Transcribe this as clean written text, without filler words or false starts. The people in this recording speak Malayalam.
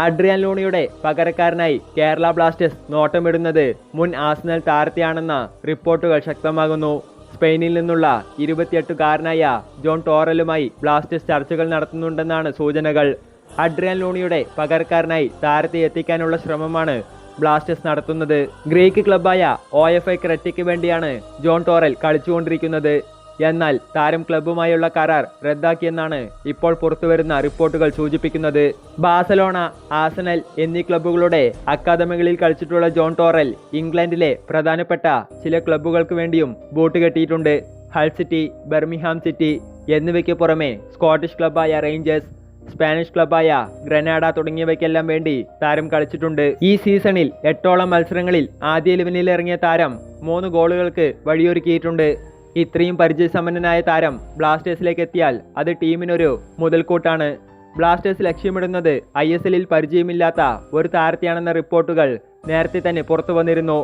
അഡ്രിയാൻ ലൂണിയുടെ പകരക്കാരനായി കേരള ബ്ലാസ്റ്റേഴ്സ് നോട്ടമിടുന്നത് മുൻ ആഴ്സണൽ താരത്തെയാണെന്ന റിപ്പോർട്ടുകൾ ശക്തമാകുന്നു. സ്പെയിനിൽ നിന്നുള്ള 28-കാരനായ ജോൺ ടോറലുമായി ബ്ലാസ്റ്റേഴ്സ് ചർച്ചകൾ നടത്തുന്നുണ്ടെന്നാണ് സൂചനകൾ. അഡ്രിയാൻ ലൂണിയുടെ പകരക്കാരനായി താരത്തെ എത്തിക്കാനുള്ള ശ്രമമാണ് ബ്ലാസ്റ്റേഴ്സ് നടത്തുന്നത്. ഗ്രീക്ക് ക്ലബ്ബായ OFI ക്രെറ്റയ്ക്ക് വേണ്ടിയാണ് ജോൺ ടോറൽ കളിച്ചുകൊണ്ടിരിക്കുന്നത്. എന്നാൽ താരം ക്ലബ്ബുമായുള്ള കരാർ റദ്ദാക്കിയെന്നാണ് ഇപ്പോൾ പുറത്തുവരുന്ന റിപ്പോർട്ടുകൾ സൂചിപ്പിക്കുന്നത്. ബാഴ്സലോണ, ആഴ്സണൽ എന്നീ ക്ലബ്ബുകളുടെ അക്കാദമികളിൽ കളിച്ചിട്ടുള്ള ജോൺ ടോറൽ ഇംഗ്ലണ്ടിലെ പ്രധാനപ്പെട്ട ചില ക്ലബ്ബുകൾക്ക് വേണ്ടിയും ബൂട്ട് കെട്ടിയിട്ടുണ്ട്. ഹൾ സിറ്റി, ബർമിംഗ്ഹാം സിറ്റി എന്നിവയ്ക്ക് പുറമെ സ്കോട്ടിഷ് ക്ലബ്ബായ റേഞ്ചേഴ്സ്, സ്പാനിഷ് ക്ലബ്ബായ ഗ്രനാഡ തുടങ്ങിയവയ്ക്കെല്ലാം വേണ്ടി താരം കളിച്ചിട്ടുണ്ട്. ഈ സീസണിൽ 8ഓളം മത്സരങ്ങളിൽ ആദ്യ 11-ൽ ഇറങ്ങിയ താരം 3 ഗോളുകൾക്ക് വഴിയൊരുക്കിയിട്ടുണ്ട്. ഇത്രയും പരിചയസമ്പന്നനായ താരം ബ്ലാസ്റ്റേഴ്സിലേക്ക് എത്തിയാൽ അത് ടീമിനൊരു മുതൽക്കൂട്ടാണ്. ബ്ലാസ്റ്റേഴ്സ് ലക്ഷ്യമിടുന്നത് ISL-ൽ പരിചയമില്ലാത്ത ഒരു താരത്തെയാണെന്ന റിപ്പോർട്ടുകൾ നേരത്തെ തന്നെ പുറത്തു വന്നിരുന്നു.